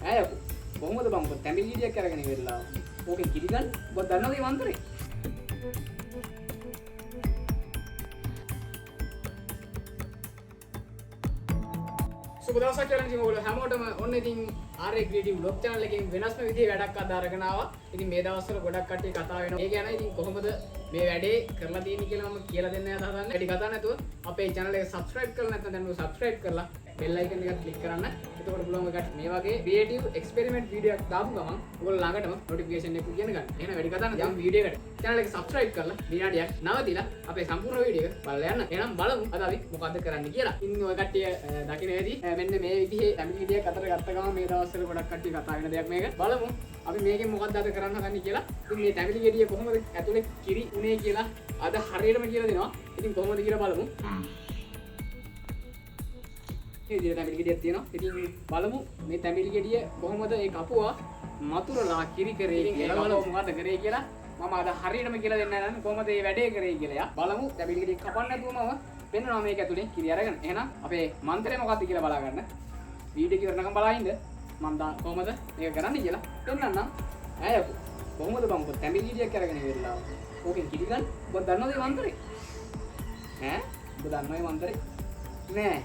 ඈ කොහොමද බං ඔබ තැඹිලි ගෙඩියක් අරගෙන ඉවරලා ඕකෙන් කිරි ගන්න ඔබ දන්නවද මේ මන්ත්‍රේ සුබ දවසක් කියලා ඉතින් ඔයගොල්ලෝ හැමෝටම ඔන්න ඉතින් ආරේ ක්‍රියේටිව් බ්ලොග් channel එකකින් වෙනස්ම විදිහේ වැඩක් අද අරගෙන ආවා. ඉතින් මේ දවස්වල ගොඩක් කට්ටිය කතා වෙනවා. ඒ ගැන ඉතින් කොහොමද මේ වැඩේ කරලා තියෙන්නේ කියලා මම කියලා දෙන්න යනවා හදන්නේ. වැඩි කතා නැතුව අපේ channel එක subscribe කරලා නැත්නම් දැන් subscribe කරලා bell icon එක click කරන්න. එතකොට පුළුවන් ඔයගට මේ වගේ creative experiment video එකක් දාපු ගමන් ඔයගොල්ලෝ ළඟටම notification එක කියන ගන්න. එහෙනම් වැඩි කතා නැතුව යම් video එකට channel එක subscribe කරලා විනාඩියක් නවතිලා අපේ සම්පූර්ණ video එක බලලා යන්න. එහෙනම් බලමු අද අපි මොකද්ද කරන්න කියලා. ඉතින් ඔය කට්ටිය දකින්න වෙදී මෙන්න මේ විදිහේ family video එකක් අතර ගත්ත ගමන් මේ දවස්වල ගොඩක් කට්ටිය කතා වෙන දෙයක් මේක. බලමු අපි මේකෙන් මොකක්ද අද කරන්න හදන්නේ කියලා. ඉතින් මේ family video කොහොමද ඇතුලේ කිරි උනේ කියලා අද හරියටම කියලා දෙනවා. ඉතින් කොහොමද කියලා බලමු. මේ විදිහට තැඹිලි ගෙඩියක් තියෙනවා. ඉතින් බලමු මේ තැඹිලි ගෙඩිය කොහොමද ඒ කපුවා මතුරලා කිරි කරේ කියලා. බලමු මොකද කරේ කියලා. මම අද හරියටම කියලා දෙන්න යනවා කොහොමද මේ වැඩේ කරේ කියලා. බලමු තැඹිලි ගෙඩිය කපන්න නැතුවම පෙන්නනවා මේක ඇතුලේ කිරි අරගෙන. එහෙනම් අපේ මන්ත්‍රය මොකක්ද කියලා බලා ගන්න. වීඩියෝ එක ඉවරනකම් බලලා ඉන්න. මම කොහොමද මේක කරන්නේ කියලා පෙන්නන්නම්. ඈ කොහොමද බං ඔබ තැඹිලි ගෙඩියක් අරගෙන ඉවරලා ඕකෙන් කිරි ගන්න. ඔබ දන්නවද මේ මන්ත්‍රේ? ඈ ඔබ දන්නවද මේ මන්ත්‍රේ? නෑ.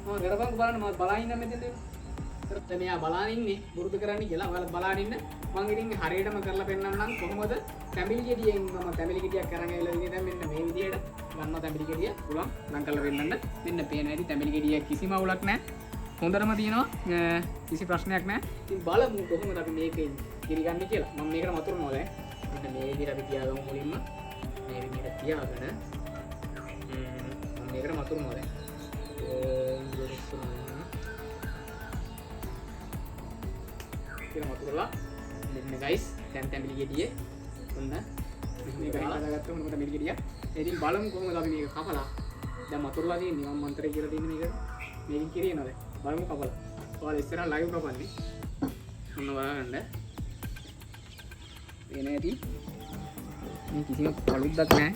මම කරපන් බලන්න මම බලා ඉන්න මෙතෙන්ද. ඒත් මෙයා බලාගෙන ඉන්නේ බුරුදු කරන්න කියලා. ඔයාලා බලාගෙන ඉන්න. මම ඉතින් හරියටම කරලා පෙන්නන්නම් කොහොමද තැඹිලි ගෙඩියෙන් මම තැඹිලි ගෙඩියක් අරන් ඇවිල්ලා ඉන්නේ. දැන් මෙන්න මේ විදිහට ගන්නවා තැඹිලි ගෙඩිය. පුළුවන් නම් කරලා පෙන්නන්න. මෙන්න පේන හැටි තැඹිලි ගෙඩිය කිසිම අවුලක් නැහැ. හොඳටම තියෙනවා. කිසි ප්‍රශ්නයක් නැහැ. ඉතින් බලමු කොහොමද අපි මේකෙන් කිරි ගන්න කියලා. මම මේකට වතුරනවා දැන්. මෙන්න මේ විදිහට අපි තියාගමු මුලින්ම. මේ විදිහට තියාගෙන මම මේකට වතුරනවා දැන්. කියලා මතුරලා මෙන්න guys දැන් තැඹිලි ගෙඩියේ ඔන්න මේක හදාගත්තා මොකද තැඹිලි ගෙඩිය. ඉතින් බලමු කොහොමද අපි මේක කපලා දැන් මතුරලා තියෙන්නේ මම මන්ත්‍රය කියලා තියෙන්නේ මේකෙන් කිරියනවාද බලමු කපලා. ඔයාලා ඉස්සරහ live කපන්නේ. ඔන්න බලන්න. එනේ ඇති. මේ කිසිම කලුද්දක් නැහැ.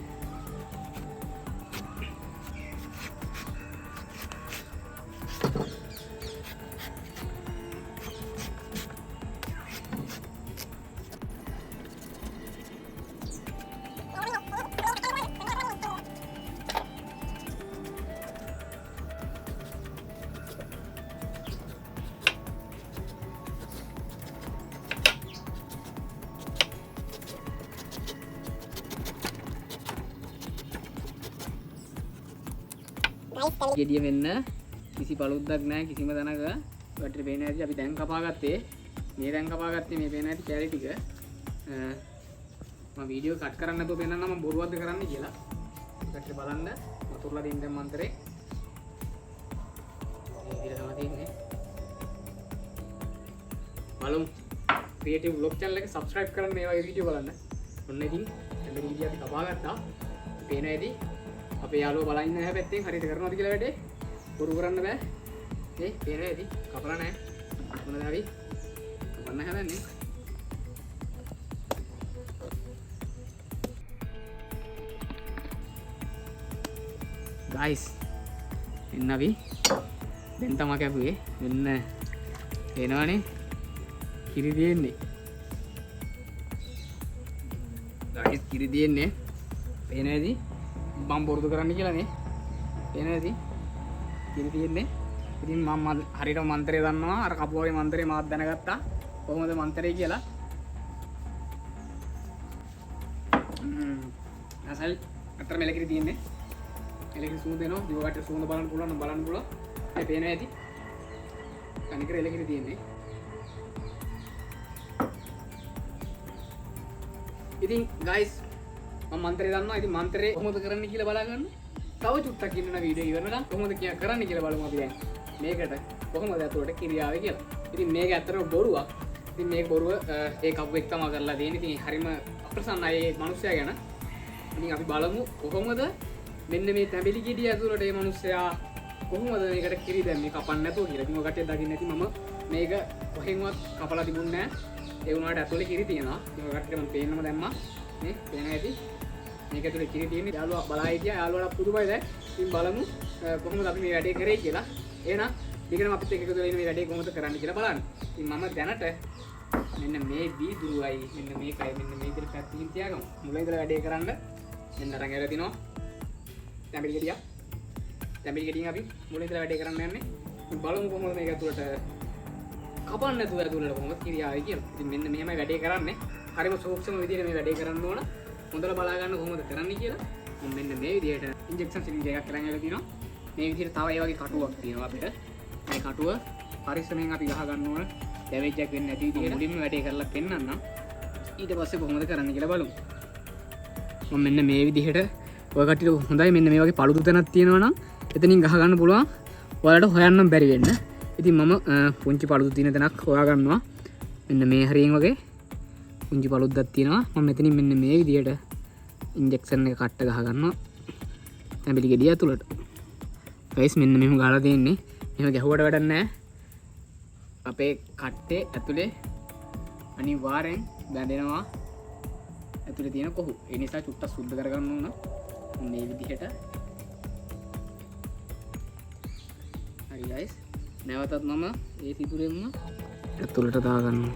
ගෙඩිය වෙන්න කිසි පළුද්දක් නැහැ කිසිම තැනක. ඔයාලට පේන හැටි අපි දැන් කපාගත්තේ. මේ දැන් කපාගත්තේ මේ පේන හැටි කැලි ටික. මම වීඩියෝ කට් කරන්න නැතුව පෙන්නන්න මම බොරුවක්ද කරන්නේ කියලා. ඔයාලට බලන්න වතුරලා දෙන්න දැන් මන්තරේ. මේ විදිහට තමයි තියෙන්නේ. බලමු. ක්‍රියේටිව් බ්ලොග් channel එක subscribe කරන්න මේ වගේ වීඩියෝ බලන්න. ඔන්න ඉතින් මේ වීඩියෝ අපි කපාගත්තා. පේන හැටි අපේ යාළුවා බලන් ඉන්න හැබැයි හරියට කරනවද කියලා වැඩේ බොරු කරන්න බෑ. ඒ පේන ඇති කපලා නැහැ. මොනද අපි කපන්න හදන්නේ. guys එන්න අපි දැන් තමයි කැපුවේ. මෙන්න එනවනේ කිරි දෙන්නේ. guys කිරි දෙන්නේ පේන ඇති මම බොරුදු කරන්න කියලා නේ. එන ඇති කිරි තියෙන්නේ. ඉතින් මම හරියට මන්ත්‍රය දන්නවා. අර කපුවාගේ මන්ත්‍රය මාත් දැනගත්තා. කොහොමද මන්ත්‍රය කියලා. අසල් අතර මෙලකිරි තියෙන්නේ. එලකිරි සූඳ දෙනවා. දිවකට සූඳ බලන්න පුළුවන් නම් බලන්න පුළුවන්. ඒ පේන ඇති. කණිකර එලකිරි තියෙන්නේ. ඉතින් guys මම මන්ත්‍රය දන්නවා. ඉතින් මන්ත්‍රය කොහොමද කරන්න කියලා බලා ගන්න. තව චුට්ටක් ඉන්නන වීඩියෝ ඉවරනකම් කොහොමද කරන්න කියලා බලමු අපි දැන්. මේකට කොහොමද අතට කිරියාවේ කියලා. ඉතින් මේක ඇත්තටම බොරුවක්. ඉතින් මේක බොරුව ඒ කපුවෙක් තමයි කරලා තියෙන්නේ. ඉතින් හරිම අප්‍රසන්නයි මේ මිනිස්සයා ගැන. ඉතින් අපි බලමු කොහොමද මෙන්න මේ තැඹිලි ගෙඩිය ඇතුළට මේ මිනිස්සයා කොහොමද මේකට කිරි දැම්මේ කපන්න නැතුව කියලා. ඉතින් ඔය කට්ටිය දකින්න ඇති මම මේක කොහෙන්වත් කපලා තිබුණේ නැහැ. ඒ වුණාට ඇතුලේ කිරි තියෙනවා. ඉතින් ඔය කට්ටියට මම පේන්නම දැම්මා. මේ පේන ඇති. මේක ඇතුලේ කිරි තියෙන්නේ. යාළුවා බලා හිටියා. යාළුවාට පුදුමයි දැන්. ඉතින් බලමු කොහොමද අපි මේ වැඩේ කරේ කියලා. එහෙනම් ඊකනම අපිත් එක්ක එකතු වෙලා ඉන්න මේ වැඩේ කොහොමද කරන්න කියලා බලන්න. ඉතින් මම දැනට මෙන්න මේ වීදුරුවයි මෙන්න මේකයි මෙන්න මේ විදිහට පැත්තකින් තියාගමු. මුලින් ඉඳලා වැඩේ කරන්න මෙන්න අරන් ඇවිල්ලා තිනවා. තැඹිලි ගෙඩියක්. තැඹිලි ගෙඩියෙන් අපි මුලින් ඉඳලා වැඩේ කරන්න යන්නේ. ඉතින් බලමු කොහොමද මේක ඇතුළට කපන්න නැතුව ඇතුළට කොහොමද කිරියාවේ කියලා. ඉතින් මෙන්න මෙහෙමයි වැඩේ කරන්නේ. හරිම සූක්ෂම විදිහට මේ වැඩේ කරන්න ඕන. හොඳට බලා ගන්න කොහොමද කරන්නේ කියලා. මම මෙන්න මේ විදිහට ඉන්ජෙක්ෂන් සිරින්ජ් එකක් කරන් ඇවිල්ලා තිනවා. මේ විදිහට තව ඒ වගේ කටුවක් තියෙනවා අපිට. මේ කටුව පරිස්සමෙන් අපි ගහ ගන්න ඕන. ඩැමේජ් එකක් වෙන්නේ නැති විදිහට මුලින්ම වැඩේ කරලා පෙන්නන්නම්. ඊට පස්සේ කොහොමද කරන්න කියලා බලමු. මම මෙන්න මේ විදිහට ඔය කට්ටියට හොඳයි මෙන්න මේ වගේ පළුදු තැනක් තියෙනවා නම් එතනින් ගහ ගන්න පුළුවන්. ඔයාලට හොයන්නම් බැරි වෙන්න. ඉතින් මම පුංචි පළුදු තියෙන තැනක් හොයා ගන්නවා. මෙන්න මේ හරියෙන් වගේ පුංචි පළුද්දක් තියෙනවා. මම මෙතනින් මෙන්න මේ විදිහට ඉන්ජෙක්ෂන් එක කට්ට ගහ ගන්නවා. තැඹිලි ගෙඩිය ඇතුළට. ගයිස් මෙන්න මෙහෙම ගහලා තියෙන්නේ. එහෙම ගැහුවට වැඩක් නැහැ. අපේ කට්ටේ ඇතුලේ අනිවාර්යෙන් බැඳෙනවා ඇතුලේ තියෙන කොහු. ඒ නිසා චුට්ටක් සුද්ධ කරගන්න ඕන. මේ විදිහට. හරි ගයිස්. නැවතත් මම ඒ සිදුරෙන්ම ඇතුලට දාගන්නවා.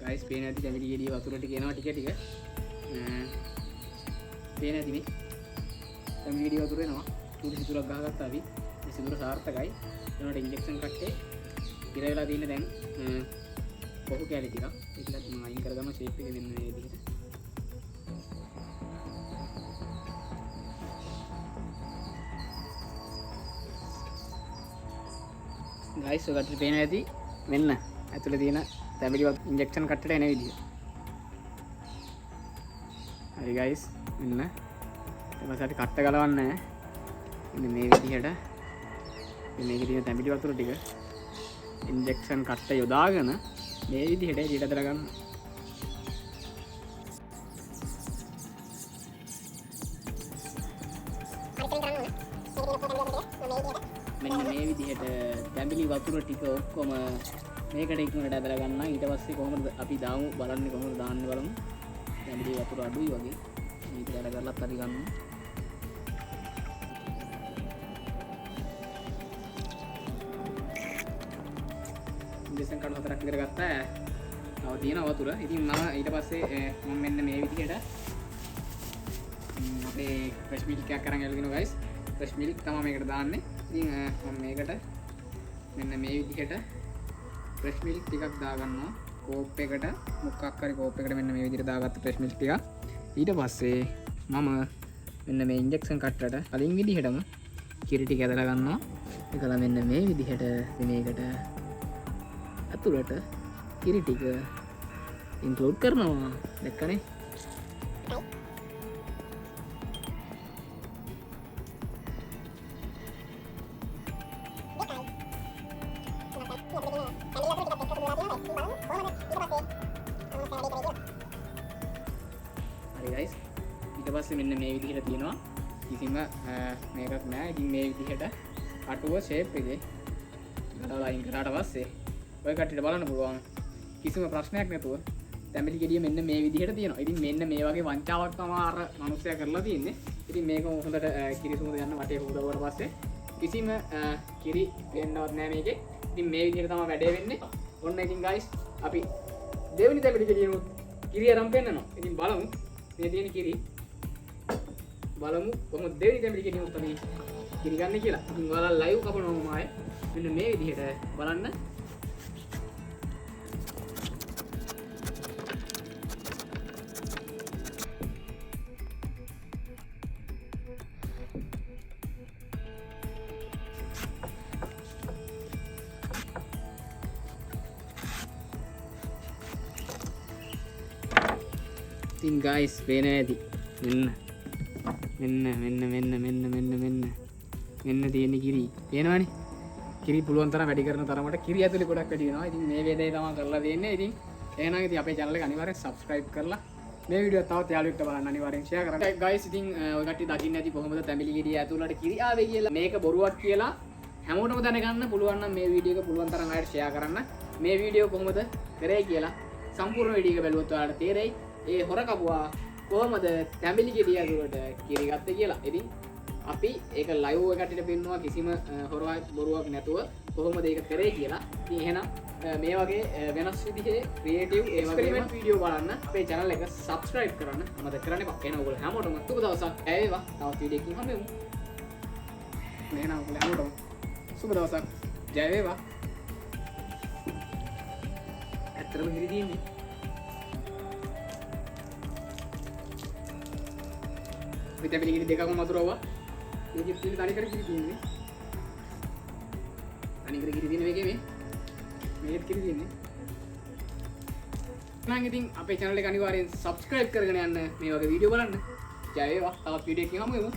ගයිස් පේන ඇති තැඹිලි ගෙඩිය වතුර ටික එනවා ටික ටික. පේන ඇති මේ තැඹිලි ගෙඩිය වතුර එනවා. චූටි සිදුරක් ගහගත්තා අපි. මේ සිදුර සාර්ථකයි. ඒනට ඉන්ජෙක්ෂන් කට්ටේ ඉර වෙලා තියෙන දැන් කොහු කැලි ටිකක්. ඒකලත් මම අයින් කරගම ෂේප් එක දෙන්න මේ විදිහට. ගයිස් ඔයගොල්ලෝ පේන ඇති මෙන්න ඇතුලේ තියෙන තැඹිලි ඉන්ජෙක්ෂන් කට්ටට එන විදිහ. හරි ගයිස් මෙන්න ඊපස්සේ අපි කට්ට ගලවන්නේ නැහැ. මෙන්න මේ විදිහට මේකේ තියෙන තැඹිලි වතුර ටික ඉන්ජෙක්ෂන් කට්ට යොදාගෙන මේ විදිහට ඊට දාගන්න. මෙන්න මේ විදිහට තැඹිලි වතුර ටික ඔක්කොම මේකට ඉක්මනට ඇදලා ගන්න. ඊට පස්සේ කොහොමද අපි දාමු බලන්නේ කොහොමද දාන්නේ බලමු. තැඹිලි වතුර අඩුයි වගේ. මේක ඇද කරලත් හරි ගන්න. ඉන්ජෙක්ෂන් කඩ හතරක් විතර ගත්තා. තව තියෙන වතුර. ඉතින් මම ඊට පස්සේ මම මෙන්න මේ විදිහට අපේ ෆ්‍රෙෂ් මිල්ක් එකක් අරන් ඇවිල්ලා ගයිස්. ෆ්‍රෙෂ් මිල්ක් තමයි මේකට දාන්නේ. ඉතින් මම මේකට මෙන්න මේ විදිහට ෆ්‍රෙෂ් මිල්ක් ටිකක් දාගන්නවා. කෝප් එකට මොකක් හරි කෝප් එකට මෙන්න මේ විදිහට දාගත්ත ෆ්‍රෙෂ් මිල්ක් ටික. ඊට පස්සේ මම මෙන්න මේ ඉන්ජෙක්ෂන් කට්ටට කලින් විදිහටම කිරි ටික ඇදලා ගන්නවා. ඒකලා මෙන්න මේ විදිහට මේකට අතුලට කිරි ටික ඉන්ක්ලූඩ් කරනවා. දැක්කනේ? හරි ගයිස් ඊට පස්සේ මෙන්න මේ විදිහට තියෙනවා. කිසිම මේකක් නැහැ. ඉතින් මේ විදිහට කටුව ෂේප් එකේ ගලවලා අයින් කරාට පස්සේ ඔය කට්ටියට බලන්න පුළුවන් කිසිම ප්‍රශ්නයක් නැතුව තැඹිලි ගෙඩිය මෙන්න මේ විදිහට තියෙනවා. ඉතින් මෙන්න මේ වගේ වංචාවක් තමයි අර මිනිස්සයා කරලා තියෙන්නේ. ඉතින් මේක හොඳට කිරි සුමුද යන වටේ හොදවුවට පස්සේ කිසිම කිරි වෙන්නවත් නැහැ මේකේ. ඉතින් මේ විදිහට තමයි වැඩේ වෙන්නේ. ඔන්න ඉතින් ගයිස් අපි දෙවෙනි තැඹිලි ගෙඩියනොත් කිරි අරන් පෙන්නනවා. ඉතින් බලමු මේ තියෙන කිරි බලමු කොහොමද දෙවෙනි තැඹිලි ගෙඩියනොත් අපි කිරි ගන්න කියලා. ඉතින් ඔයාලා ලයිව් කපනවා මම ආයේ මෙන්න මේ විදිහට බලන්න. ඉතින් guys පේන ඇති මෙන්න තියෙන කිරි පේනවනේ. කිරි පුළුවන් තරම් වැඩි කරන තරමට කිරි ඇතුලේ ගොඩක් වැඩි වෙනවා. ඉතින් මේ වේදේ තමයි කරලා තියෙන්නේ. ඉතින් එහෙනම් ඉතින් අපේ channel එක අනිවාර්යෙන් subscribe කරලා මේ වීඩියෝ තවත් යාළුවෙක්ට බලන්න අනිවාර්යෙන් share කරන්න. guys ඉතින් ඔය කට්ටිය දකින්න ඇති කොහොමද තැඹිලි ගෙඩිය ඇතුළට කිරි ආවේ කියලා. මේක බොරුවක් කියලා හැමෝටම දැනගන්න පුළුවන් නම් මේ වීඩියෝ එක පුළුවන් තරම් අයට share කරන්න. මේ වීඩියෝ කොහොමද කරේ කියලා සම්පූර්ණ වීඩියෝ එක බැලුවොත් ඔයාලට තේරෙයි ඒ හොර කපුවා කොහොමද තැඹිලි ගෙඩිය ඇතුළට කිරි ගත්තේ කියලා. ඉතින් අපි ඒක ලයිව් එකකට පෙන්නවා කිසිම හොරවක් බොරුවක් නැතුව කොහොමද ඒක කරේ කියලා. ඉතින් එහෙනම් මේ වගේ වෙනස් විදිහේ ක්‍රියේටිව් ඒ වගේම වීඩියෝ බලන්න අපේ channel එක subscribe කරන්න අමතක කරන්න එපා. එහෙනම් ඔයගොල්ලෝ හැමෝටම සුබ දවසක්. ඇවේවා. තවත් වීඩියෝ එකකින් හම්බෙමු. එහෙනම් ඔයගොල්ලෝ හැමෝටම සුබ දවසක්. ජය වේවා. ඇත්තටම හිරි දින්නේ. අපි තැඹිලි ගෙඩි දෙකක්ම මතුරුවා. මේකෙත් තියෙන තනි කර කිරි තියෙන්නේ. තනි කර කිරි තියෙන මේකේ මේ. මේකෙත් කිරි තියෙන්නේ. නම් ඉතින් අපේ channel එක අනිවාර්යෙන් subscribe කරගෙන යන්න මේ වගේ වීඩියෝ බලන්න. ජය වේවා. තවත් වීඩියෝ එකකින් හමු වෙමු.